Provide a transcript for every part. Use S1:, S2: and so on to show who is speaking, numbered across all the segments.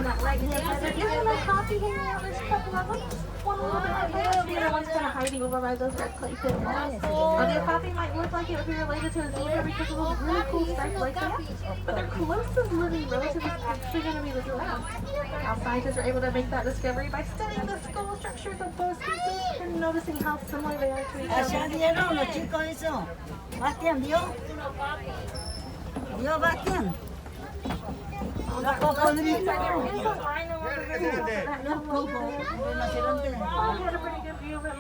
S1: that right hand side, there is a little coffee hanging out. There's a couple of them. One a little bit like that. The other one's kind of hiding over by those red clay pit walls. The coffee might look like it would be related to a zebra because of those really cool striped legs they have. But their closest living relative is actually going to be the giraffe. Now scientists are able to make that discovery by studying the skull structures of both species and noticing how similar they are to each other.
S2: Allá dieron los chicos eso. Bastián, ¿vio? ¿Vio, Bastián? Los cocodrilos.
S1: There is a rhino over there.
S2: Los rinocerontes.
S1: Oh, get a pretty good view of it.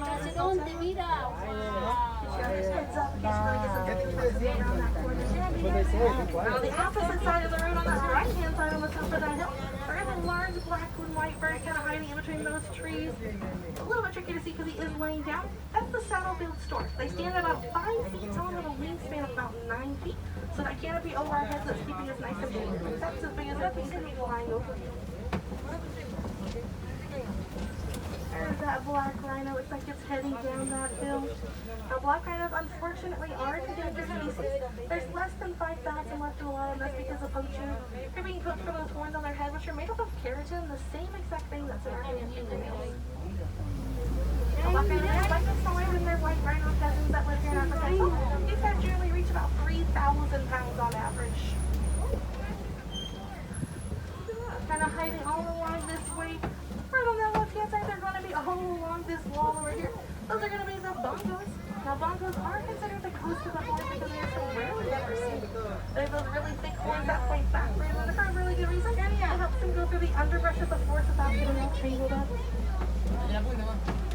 S1: On the opposite side of the road, on the right-hand side on the top of that hill, there is a large black and white bird kind of hiding in between those trees. A little bit tricky to see because he is laying down. That's the saddle-billed stork. They stand about 5 feet tall with a wingspan of about 9 feet. So that canopy over our heads that's keeping us nice and big. That's as big as that thing could be flying over. There's that black rhino. Looks like it's heading down that hill. Now, black rhinos, unfortunately, are an endangered species. There's less than 5,000 left in the wild, and that's because of poaching. They're being cooked for those horns on their head, which are made up of keratin, the same exact thing that's in our fingernails. Black rhinos, like the smaller than their white rhino cousins that live here in Africa, these guys generally reach about 3,000 pounds on average. Kind of hiding all along this way. Right on that left-hand side, they're going to be all along this wall over here. Those are going to be the bongos. Now, bongos are considered the ghost of the horn because they are so rarely ever seen. They have those really thick horns that point backwards, and for a really good reason. It helps them go through the underbrush of the forest without getting all tangled up.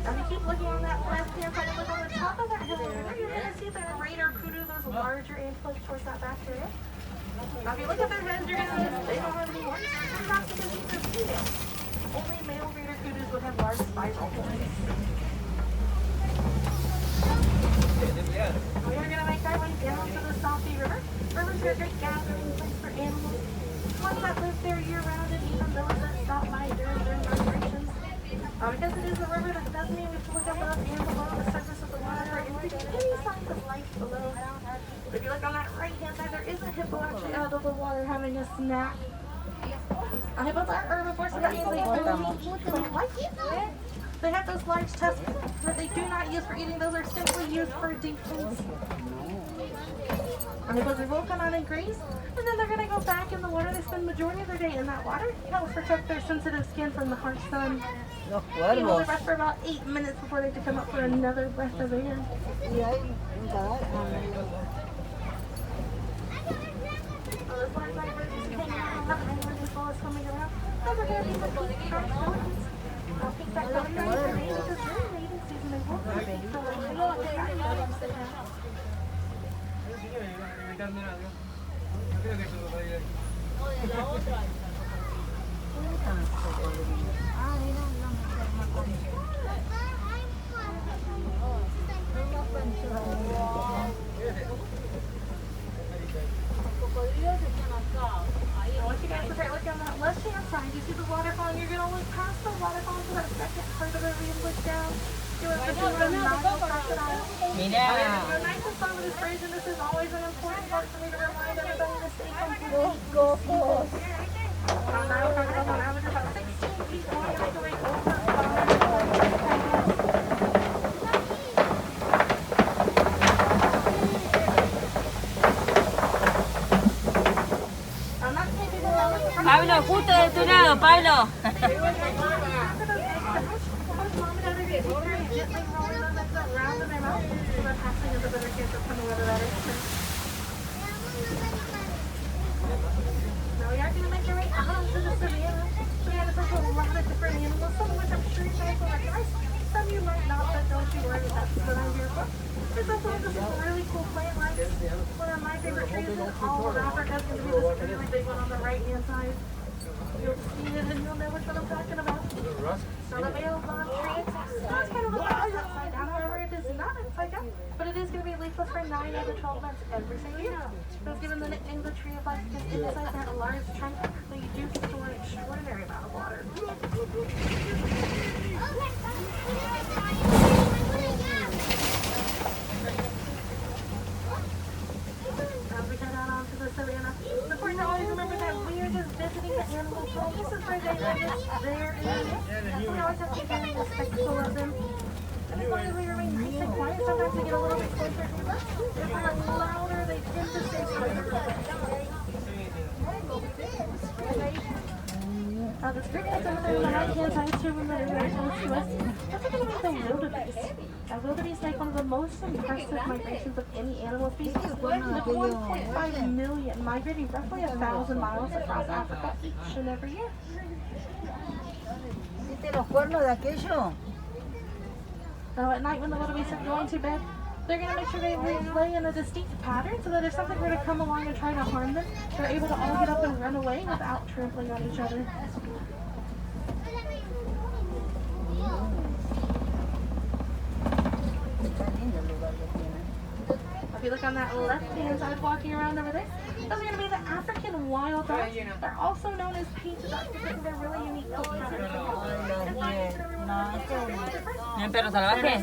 S1: Now, if you keep looking on that left-hand side and look on the top of that hill over there, you're going to see the raider kudu, those larger antelopes towards that back area. Now, if you look at their heads, you're going to notice they don't have any horns. It's not because these are females. Only male raider kudus would have large spiral horns. We're going to make our way down to the Salty River. Rivers are a great gathering place for animals. Ones that live there year-round and even those that stop by during their migrations. Because it is a river, that doesn't mean we have to look above and below the surface of the water or any signs of life below. If you look on that right-hand side, there is a hippo actually out of the water having a snack. Hippos are herbivores, so that means they only like it. They have those large tusks that they do not use for eating. Those are simply used for defense. Hippos will come out and graze, and then they're going to go back in the water. They spend the majority of their day in that water. It helps protect their sensitive skin from the harsh sun. They only rest for about 8 minutes before they have to come up for another breath of air. Those large white birds just hanging out on the island as well as swimming around. Those are going to be the pink-back pelicans. Pink-back pelicans are named because during mating season they will be pink pelicans. They have. Once you guys start looking on that left-hand side, you see the waterfall, and you're going to look past the waterfall to that second part of the river and look down. You'll have to do a Nile crocodile. You're nice and slow with this bridge, and this is always an important part for me to remind everybody to stay comfortable. Nile crocodiles on average are about 16 feet long, and they can weigh over 500 pounds.
S2: Pablo, justo de tu lado, Pablo.
S1: Now we are going to make our way out onto the savannah. Savannah's like a lot of different animals, some of which I'm sure you guys will recognize. Some you might not, but don't you worry, that's what I'm here for. There's also this really cool plant life. One of my favorite trees in all of Africa is going to be this really big one on the right-hand side. You'll see it and you'll know which one I'm talking about. So the male palm tree, that's kind of looks upside down. However, it is not upside down, but it is going to be leafless for 9 out of 12 months every single year. So it's given the nickname the tree of life because inside that large trunk, they do store an extraordinary amount of water. As we head out onto the savannah, it's important to always remember that we are just visiting the animal home. This is where they live. There is. We always have to be very respectful of them. And as long as we remain nice and quiet, sometimes they get a little bit closer to us. If we're louder, they tend to stay closer. The strict that's over there on the right-hand side too, when they're very close to us. That's going to be the wildebeest. Wildebeest make one of the most impressive migrations of any animal species. With 1.5 million migrating roughly 1,000 miles across Africa each and every year.
S3: ¿Viste los cuernos de aquello?
S1: Now at night when the wildebeest are going to bed, they're going to make sure they lay in a distinct pattern so that if something were to come along and try to harm them, they're able to all get up and run away without trampling on each other. If you look on that left-hand side walking around over there, those are going to be the African wild dogs. They're also known as painted dogs because of their really unique coat pattern.
S2: ¿El perro salvaje?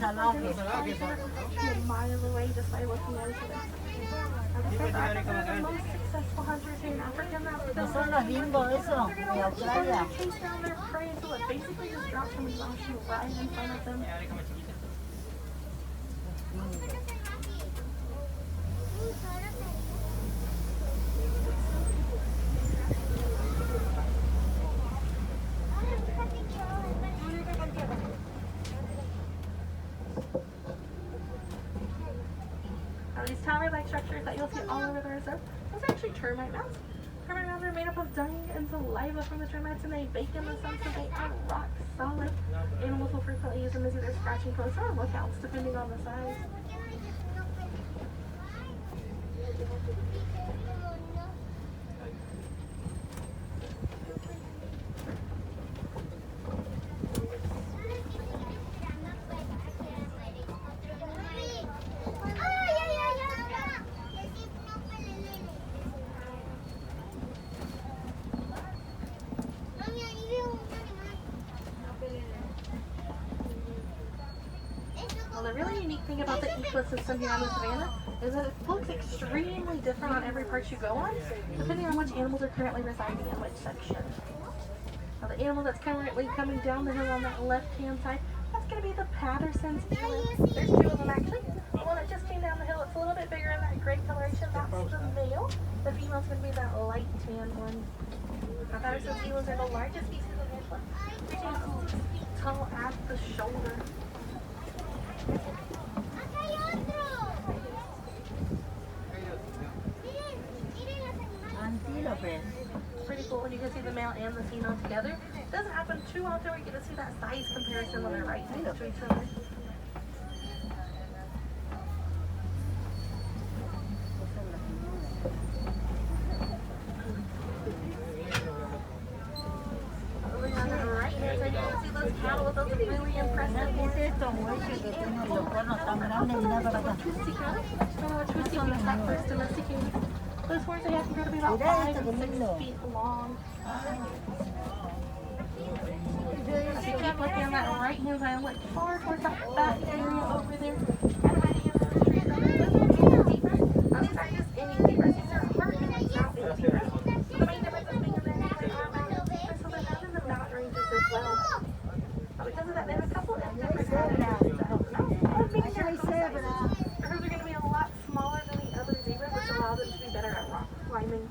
S1: Miles away just by looking into them. The most successful hunters here in Africa now.
S3: ¿No son los limbos eso de Australia?
S1: Chase down their prey until it basically just drops from exhaustion right in front of them. These tower-like structures that you'll see all over the reserve, those are actually termite mounds. Termite mounds are made up of dung and saliva from the termites, and they bake in the sun, so they are rock solid. Animals will frequently use them as either scratching posts or lookouts, depending on the size. Well, the really unique thing about the ecosystem here on the savannah is that it looks extremely different on every part you go on, depending on which animals are currently residing in which section. Now, the animal that's currently coming down the hill on that left-hand side, that's going to be the Patterson's eland. There's two of them actually. The one that just came down the hill, it's a little bit bigger in that gray coloration. That's the male. The female's going to be that light tan one. Now, Patterson's elands are the largest species of antler, reaching 6 feet tall at the shoulder.
S3: Antílopes.
S1: Pretty cool when you can see the male and the female together. It doesn't happen too often where you get to see that size comparison when they're right next to each other. Over on the right hand side, you can see those cattle with those really impressive horns.
S3: ¿Qué es esto, güey? Que tienen los cuernos tan grandes, mira para acá.
S1: Twisty that first domesticated. Those horns they have to grow to be about 5 and 6 feet long. If you keep looking on that right hand side, look far towards that back area over there. And hiding in those trees over there, those are zebras. Now these aren't just any zebras, these are hard and exotic zebras. So the main difference is being in there is they are mountain zebras, so they're found in the mountain ranges as well. Because of that, they have a couple of different habitats to help them out. One being their hooves size. Their hooves are going to be a lot smaller than the other zebras, which allows them to be better at rock climbing.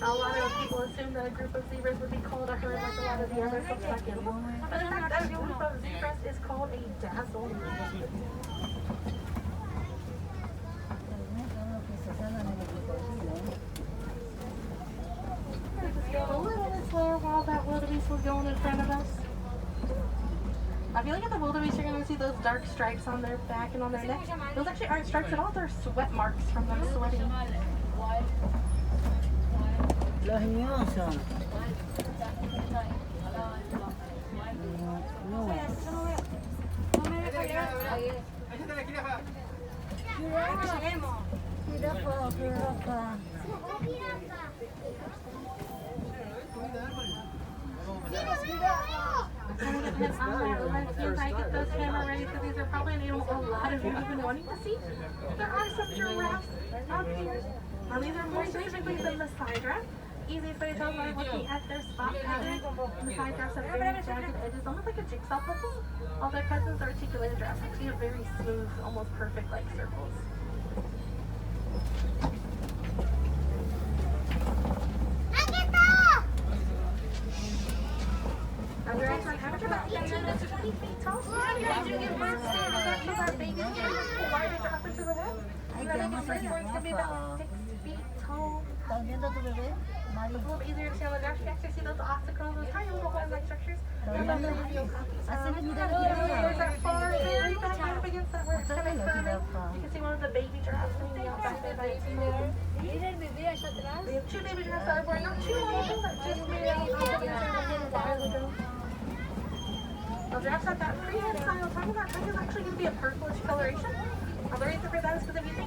S1: Now, a lot of people assume that a group of zebras would be called a herd like a lot of the other stuck animals. But in fact, a group of zebras is called a dazzle. Just go a little bit slower while that wildebeest was going in front of us. Now, if you look at the wildebeest, you're going to see those dark stripes on their back and on their neck. Those actually aren't stripes at all, they're sweat marks from them sweating.
S3: Los ños son. Jirafa, jirafa.
S1: Kind of get on that left-hand side, get those camera ready, so these are probably an animal a lot of you have been wanting to see. There are some giraffes up here. Now these are more specifically the Masai giraffe. easiest way to tell by looking at their spot pattern. The side giraffes have very jagged edges, almost like a jigsaw puzzle. While their cousins, articulated giraffes, actually have very smooth, almost perfect like circles. Now giraffes on average are about 18 to 20 feet tall. As you give birth to our babies, the largest giraffe into the world. And then the first one's gonna be about 6 feet tall.
S3: ¿Estás viendo tu bebé? Mari.
S1: It's a little easier to see on the graph. You can actually see those ossicles, those tiny little horn-like structures.
S3: ¿Estás viendo? Así mira,
S1: There's that far very back right up against that where it's kind of curving. You can see one of the baby giraffes hanging out back there by its tail.
S2: Mira el bebé allá atrás.
S1: We have 2 baby giraffes that are born not too long ago, but just maybe a while ago. The giraffes have that pre-head style. Talking about that is actually going to be a purplish coloration. The reason for that is because if you think